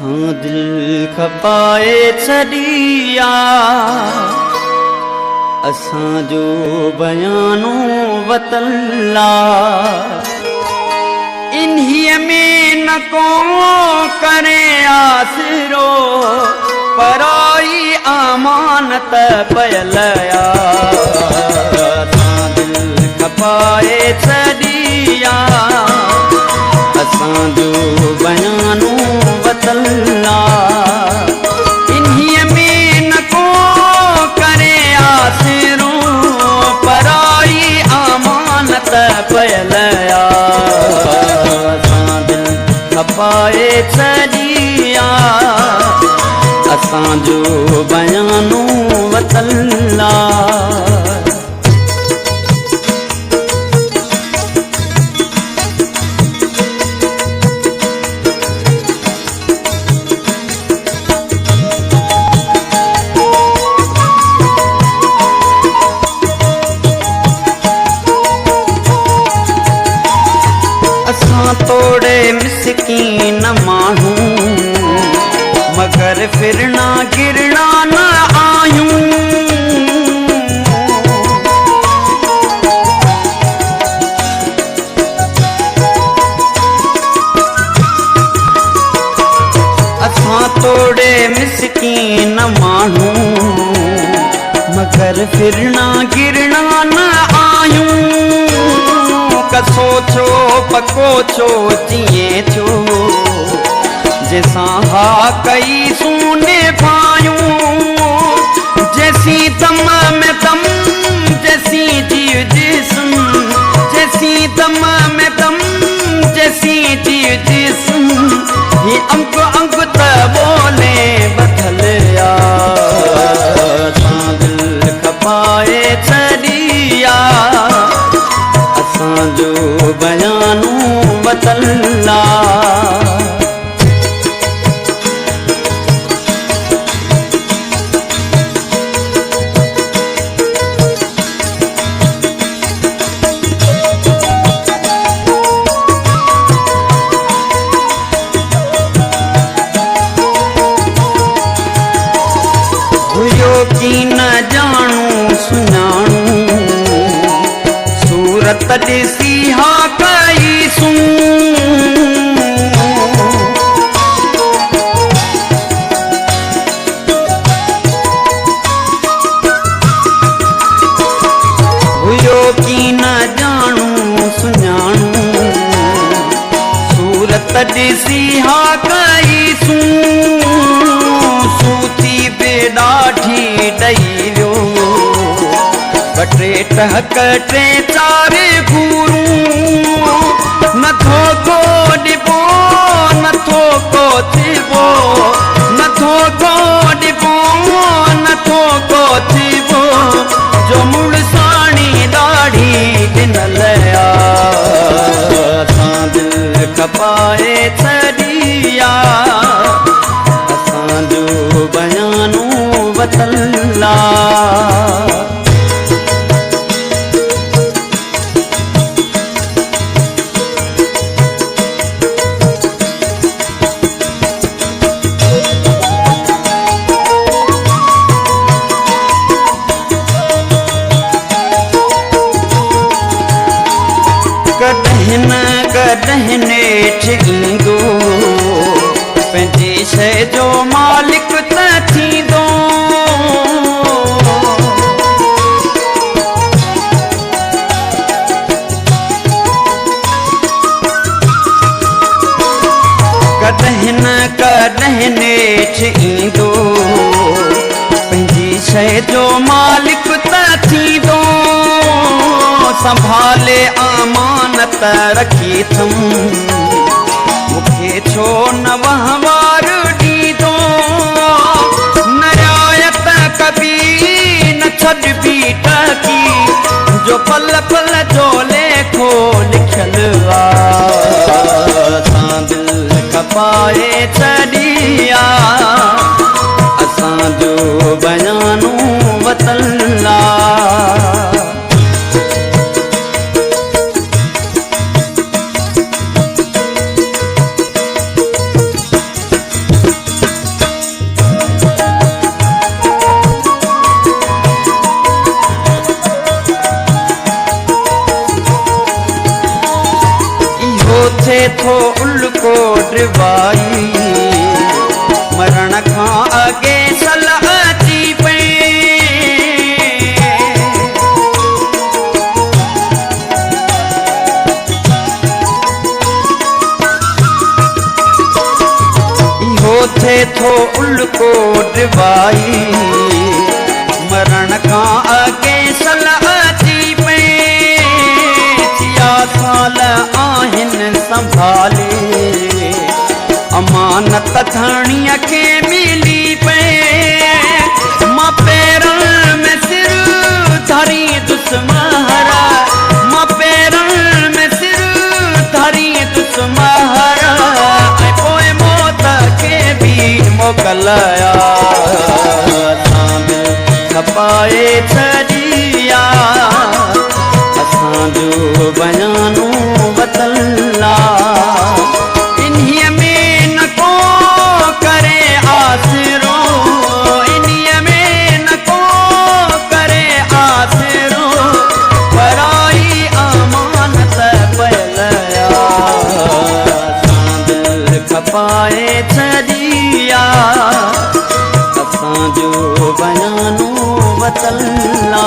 असां दिल खपाए छॾिया असांजो बयानो वतल्ला इन्हीअ में न को करे आसिरो पराई अमानत पयल असां दिल खपाए छॾिया असांजो बयानो वतल्ला इन्हीअ में न को करे आसिरो पराई अमानत पयल असां दिल खपाए छॾिया असांजो बयानो वतल्ला तोड़े मिसकीन मानू मगर फिरना गिरना न आयूं असां तोड़े मिसकीन मानू मगर फिरना गिरना न आयूं कसो छो पको छो जिए छो जैसा हा कई सुने पायूं जैसी दम में दम जैसी जीव जिस्म जैसी दम में दम जैसी जीव जिस्म ये अंग अंग त बोले बदल असां दिल खपाए छॾिया असांजो बयानो वतल्ला हुयो की न जाणू सुञाणू सूरत ॾिसी हा कई सूं हुयो की न जाणू सुञाणू सूरत ॾिसी हा कई सूं सूती बे ॾाढी ॾई वियो बटे टहक टे चारे गुरू नथो को ॾिबो नथो को थिबो नथो को ॾिबो नथो को थिबो जो मुड़साणी ॾाढी ॾिनल असां दिल खपाए छॾिया असांजो बयानो वतल्ला कॾहिं नेठ ईंदो पंहिंजी शइ जो मालिक त थींदो कॾहिं न कॾहिं नेठ ईंदो पंहिंजी शइ जो मालिक त थींदो संभाले अमानत रखी थम मूंखे छो न वहवार ॾींदो न रियायत कबी न छॾबी टकी जो पल पल जो लेखो लिखियल असां दिल खपाए छॾिया असांजो बयानो वतल्ला ॾिबाई मरण खां अॻे सलाह अची पई इहो थिए थो उल्को ॾिबाई मरण खां अॻे सलाह अची पई साल आहिनि संभाले अमानत धणीअ खे मिली पए मां पेरनि में सिर धरी दुश्मन मां पेरनि में सिर धरी दुश्मन ऐं पोइ मौत खे बि मोकिलिया असां बि खपाए छॾिया असांजो बयानो वतल्ला इन्हीअ में न को करे आसिरो इन्हीअ में न को करे आसिरो पराई अमानत पलया असां दिल खपाए छॾिया असांजो बयानो वतल्ला